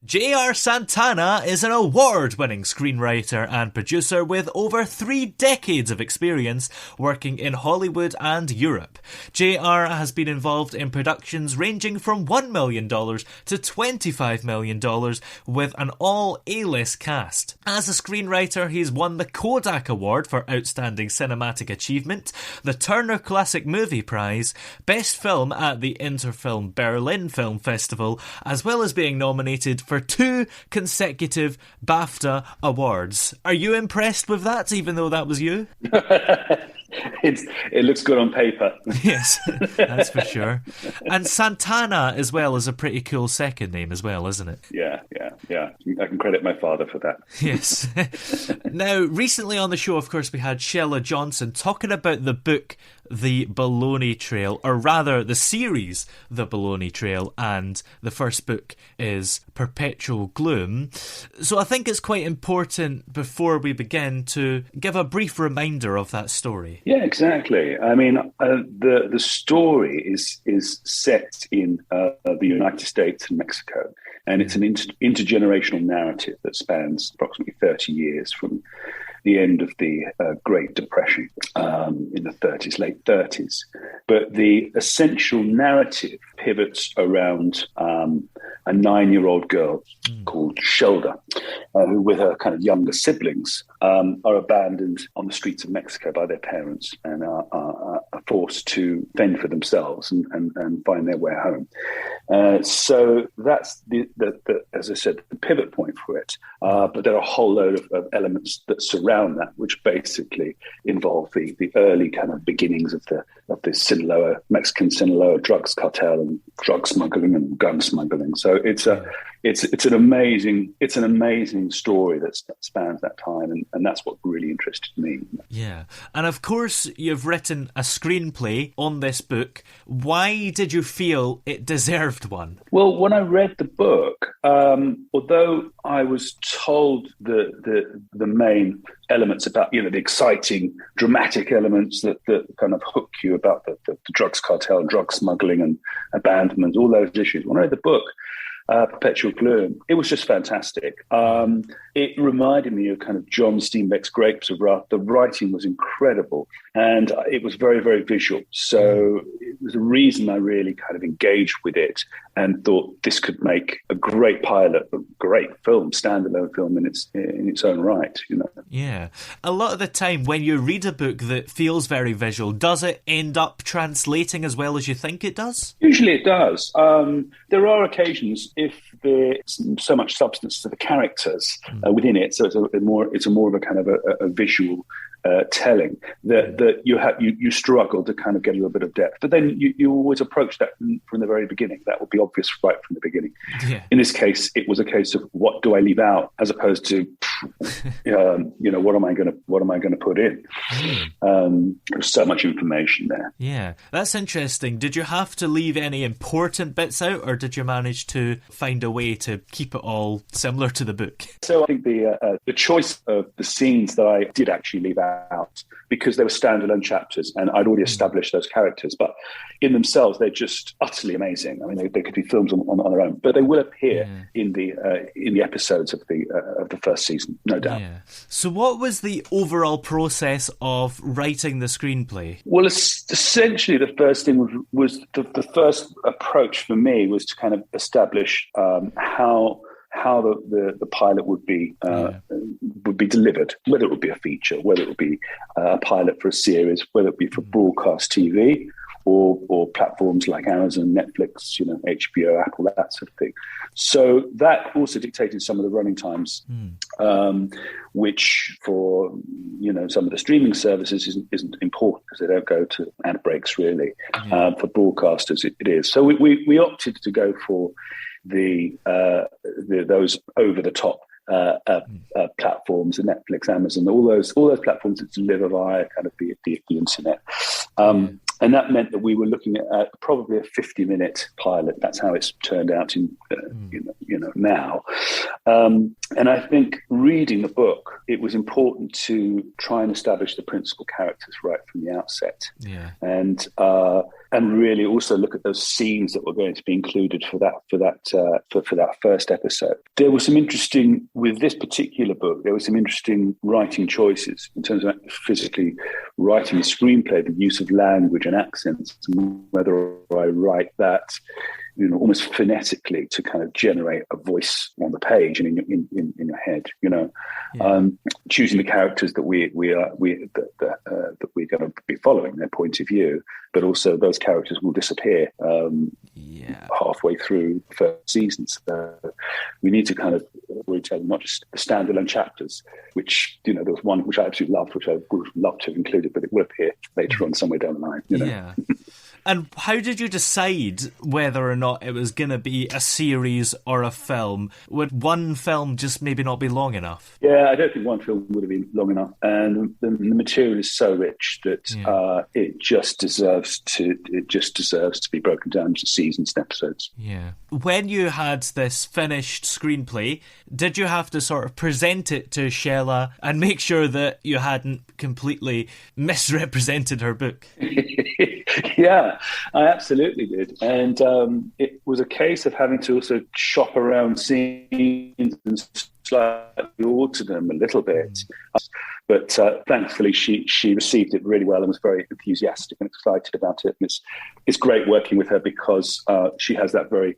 J.R. Santana is an award-winning screenwriter and producer with over 3 decades of experience working in Hollywood and Europe. J.R. has been involved in productions ranging from $1 million to $25 million with an all A-list cast. As a screenwriter, he's won the Kodak Award for Outstanding Cinematic Achievement, the Turner Classic Movie Prize, Best Film at the Interfilm Berlin Film Festival, as well as being nominated for 2 consecutive BAFTA awards. Are you impressed with that, even though that was you? It looks good on paper. Yes, that's for sure. And Santana as well is a pretty cool second name as well, isn't it? Yeah. I can credit my father for that. Yes. Now, recently on the show, of course, we had Shella Johnson talking about the book The Baloney Trail, or rather the series The Baloney Trail, and the first book is Perpetual Gloom. So I think it's quite important before we begin to give a brief reminder of that story. Yeah, exactly. I mean, the story is set in the United States and Mexico, and it's an intergenerational narrative that spans approximately 30 years from the end of the Great Depression in the 30s, late 30s. But the essential narrative pivots around a 9-year-old girl called Shelda, who with her kind of younger siblings are abandoned on the streets of Mexico by their parents and are forced to fend for themselves and find their way home. So that's, as I said, the pivot point for it. But there are a whole load of elements that surround that, which basically involve the early kind of beginnings of the Mexican Sinaloa drugs cartel and drug smuggling and gun smuggling. So it's an amazing story that spans that time, and that's what really interested me. Yeah, and of course you've written a screenplay on this book. Why did you feel it deserved one? Well, when I read the book, although I was told the main elements about, the exciting, dramatic elements that kind of hook you about the drugs cartel, drug smuggling and abandonment, all those issues. When I read the book, Perpetual Gloom, it was just fantastic. It reminded me of kind of John Steinbeck's Grapes of Wrath. The writing was incredible, and it was very, very visual. So it was a reason I really kind of engaged with it and thought this could make a great pilot, a great film, standalone film in its own right. Yeah, a lot of the time when you read a book that feels very visual, does it end up translating as well as you think it does? Usually it does. There are occasions if there's so much substance to the characters within it, so it's more of a kind of a visual telling that you struggle to kind of get a little bit of depth. But then you always approach that from the very beginning. That would be obvious right from the beginning. Yeah. In this case, it was a case of what do I leave out, as opposed to what am I going to put in? There's so much information there. Yeah, that's interesting. Did you have to leave any important bits out, or did you manage to find a way to keep it all similar to the book? So I think the choice of the scenes that I did actually leave out, because they were standalone chapters and I'd already established those characters, but in themselves they're just utterly amazing. I mean, they could be films on their own, but they will appear in the episodes of the first season, no doubt. Yeah. So what was the overall process of writing the screenplay? Well, essentially the first thing was the first approach for me was to kind of establish how the pilot would be delivered, whether it would be a feature, whether it would be a pilot for a series, whether it would be for broadcast TV or platforms like Amazon, Netflix, HBO, Apple, that sort of thing. So that also dictated some of the running times, which for some of the streaming services isn't important because they don't go to ad breaks really. For broadcasters, it is. So we opted to go for those over the top platforms, the Netflix, Amazon, all those platforms that deliver via kind of the internet. And that meant that we were looking at probably a 50-minute pilot. That's how it's turned out in now. And I think reading the book, it was important to try and establish the principal characters right from the outset, and really also look at those scenes that were going to be included for that first episode. There was some interesting with this particular book. There were some interesting writing choices in terms of physically writing the screenplay, the use of language and accents, and whether I write that, almost phonetically to kind of generate a voice on the page and in your head, choosing the characters that we're going to be following their point of view, but also those characters will disappear halfway through the first season. So we need to kind of retell not just the standalone chapters, which there was one which I absolutely loved, which I would love to have included, but it will appear later on somewhere down the line. Yeah. And how did you decide whether or not it was going to be a series or a film? Would one film just maybe not be long enough? Yeah, I don't think one film would have been long enough. And the material is so rich that it just deserves to be broken down into seasons and episodes. Yeah. When you had this finished screenplay, did you have to sort of present it to Shella and make sure that you hadn't completely misrepresented her book? Yeah, I absolutely did. And it was a case of having to also shop around scenes and slightly alter them a little bit. But thankfully, she received it really well and was very enthusiastic and excited about it. And it's great working with her because she has that very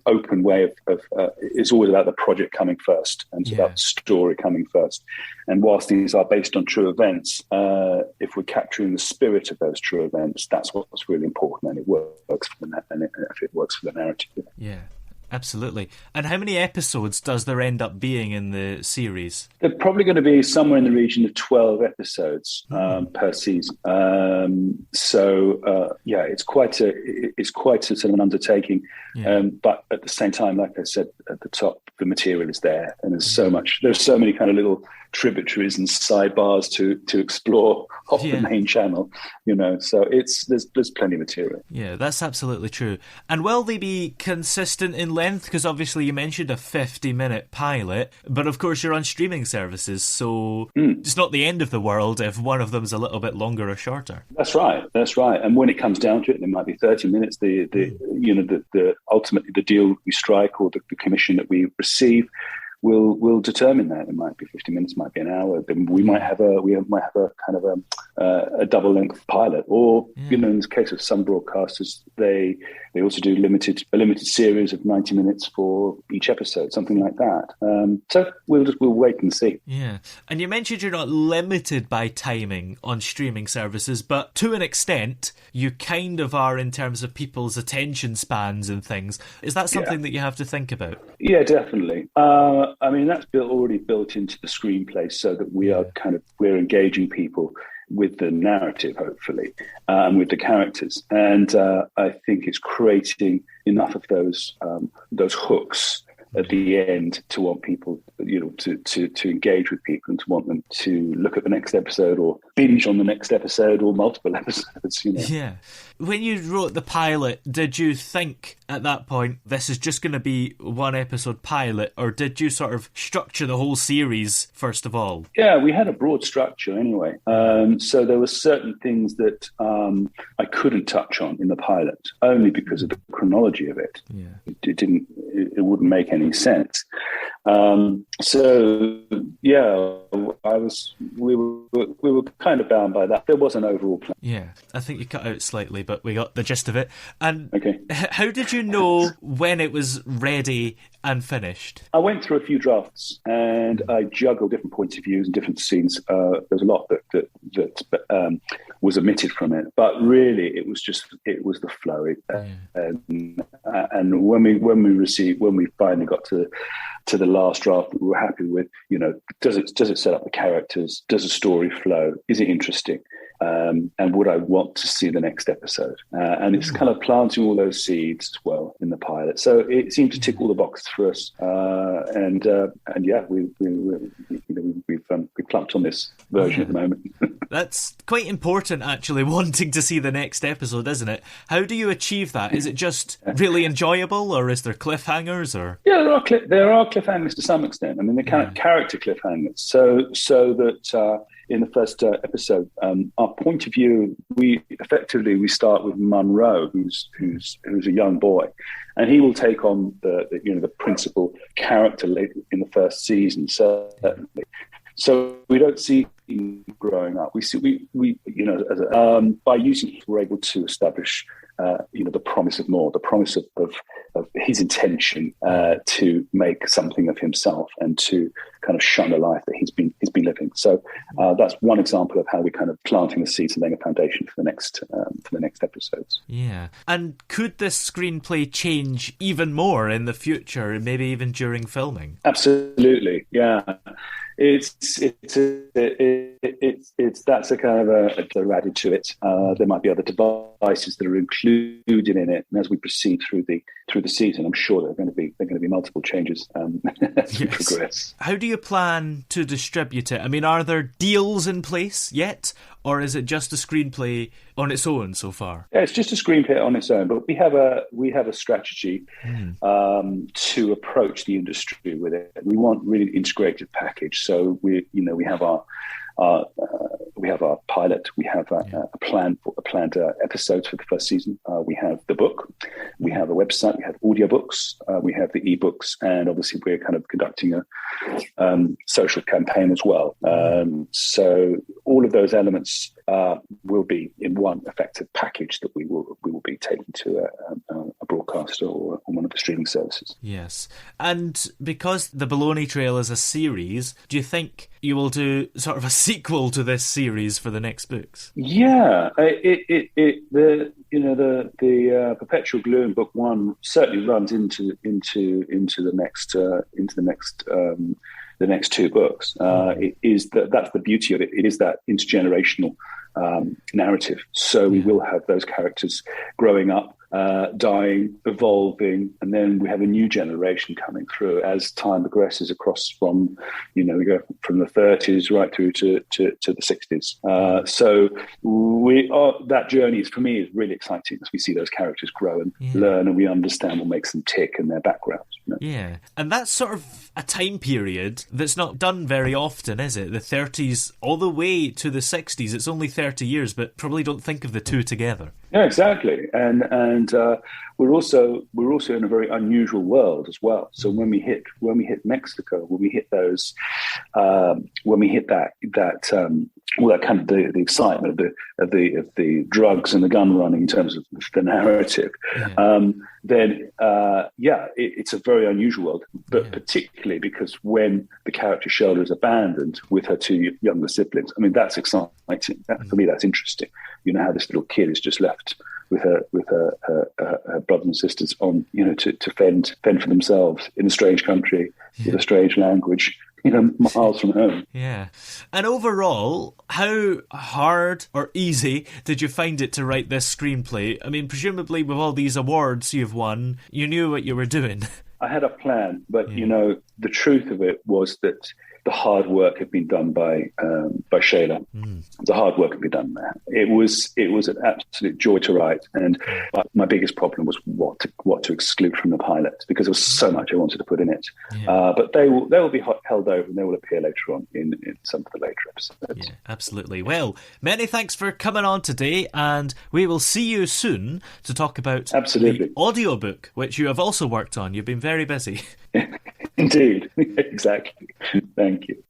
open way of it's always about the project coming first, and it's about the story coming first. And whilst these are based on true events, if we're capturing the spirit of those true events, that's what's really important, and it works for the narrative. Yeah. Absolutely. And how many episodes does there end up being in the series? They're probably going to be somewhere in the region of 12 episodes per season. It's quite a sort of an undertaking. But at the same time, like I said at the top, the material is there, and there's so many kind of little tributaries and sidebars to explore off the main channel, so there's plenty of material. Yeah, that's absolutely true. And will they be consistent in length? Because obviously you mentioned a 50-minute pilot, but of course you're on streaming services, so it's not the end of the world if one of them's a little bit longer or shorter. That's right. And when it comes down to it, there might be 30 minutes. The ultimately the deal we strike or the commission that we receive will determine that. It might be 50 minutes, might be an hour. Then we might have a kind of a double length pilot, or in the case of some broadcasters, they also do a limited series of 90 minutes for each episode, something like that. So we'll wait and see. Yeah, and you mentioned you're not limited by timing on streaming services, but to an extent, you kind of are in terms of people's attention spans and things. Is that something that you have to think about? Yeah, definitely. I mean, that's already built into the screenplay, so that we're engaging people with the narrative, hopefully, and with the characters. And I think it's creating enough of those hooks at the end to want people, to engage with people and to want them to look at the next episode or binge on the next episode or multiple episodes. Yeah. When you wrote the pilot, did you think at that point this is just going to be one episode pilot, or did you sort of structure the whole series first of all? Yeah, we had a broad structure anyway. So there were certain things that I couldn't touch on in the pilot, only because of the chronology of it. Yeah. It wouldn't make any sense. We were kind of bound by that. There was an overall plan. Yeah, I think you cut out slightly, but we got the gist of it. And okay. How did you know when it was ready and finished? I went through a few drafts and I juggled different points of views and different scenes. There's a lot that was omitted from it, but really it was the flow. And when we finally got to the last draft, we were happy with, does it set up the characters? Does the story flow? Is it interesting? and would I want to see the next episode? And it's kind of planting all those seeds as well in the pilot. So it seemed to tick all the boxes for us. And yeah, we've plumped on this version at the moment. That's quite important, actually, wanting to see the next episode, isn't it? How do you achieve that? Is it just really enjoyable, or is there cliffhangers? Or yeah, there are cliffhangers to some extent. I mean, the character cliffhangers. So that in the first episode, our point of view, we start with Munro, who's a young boy, and he will take on the principal character in the first season. Certainly. So we don't see him growing up. By using it, we're able to establish, the promise of more, the promise of his intention to make something of himself and to kind of shun a life that he's been living. So that's one example of how we're kind of planting the seeds and laying a foundation for the next episodes. Yeah, and could this screenplay change even more in the future, and maybe even during filming? Absolutely, yeah. It's that's a kind of a added to it. There might be other devices that are included in it, and as we proceed through the season, I'm sure there are going to be multiple changes as we progress. How do you plan to distribute it? I mean, are there deals in place yet, or is it just a screenplay on its own so far? Yeah, it's just a screenplay on its own, but we have a strategy to approach the industry with it. We want really an integrated package. So we have our pilot. We have a planned episodes for the first season. We have the book. We have a website. We have audiobooks. We have the ebooks, and obviously we're kind of conducting a social campaign as well. So all of those elements will be in one effective package that we will be taking to a broadcaster or one of the streaming services. Yes, and because the Baloney Trail is a series, do you think you will do sort of a sequel to this series for the next books? Yeah, the Perpetual Gloom book one certainly runs into the next two books. That's the beauty of it. It is that intergenerational narrative. So we will have those characters growing up, dying, evolving, and then we have a new generation coming through as time progresses across from, we go from the 30s right through to the 60s. So that journey for me is really exciting as we see those characters grow and learn, and we understand what makes them tick and their backgrounds. Yeah, and that's sort of a time period that's not done very often, is it? The 30s all the way to the 60s. It's only 30 years, but probably don't think of the two together. Yeah, exactly, and we're also in a very unusual world as well. So when we hit Mexico, when we hit those, when we hit that all that kind of the excitement of the drugs and the gun running in terms of the narrative, then it's a very unusual world. But particularly because when the character Shola is abandoned with her two younger siblings, I mean that's exciting. For me, that's interesting. How this little kid is just left with her brothers and sisters on, to fend for themselves in a strange country with a strange language, miles from home. Yeah. And overall, how hard or easy did you find it to write this screenplay? I mean, presumably with all these awards you've won, you knew what you were doing. I had a plan, but the truth of it was that the hard work had been done by Shayla. The hard work had been done there. It was an absolute joy to write, and my biggest problem was what to exclude from the pilot, because there was so much I wanted to put in it. But they will be held over, and they will appear later on in some of the later episodes. Yeah, absolutely. Well, many thanks for coming on today, and we will see you soon to talk about the audiobook, which you have also worked on. You've been very busy. Indeed, exactly. Thank you.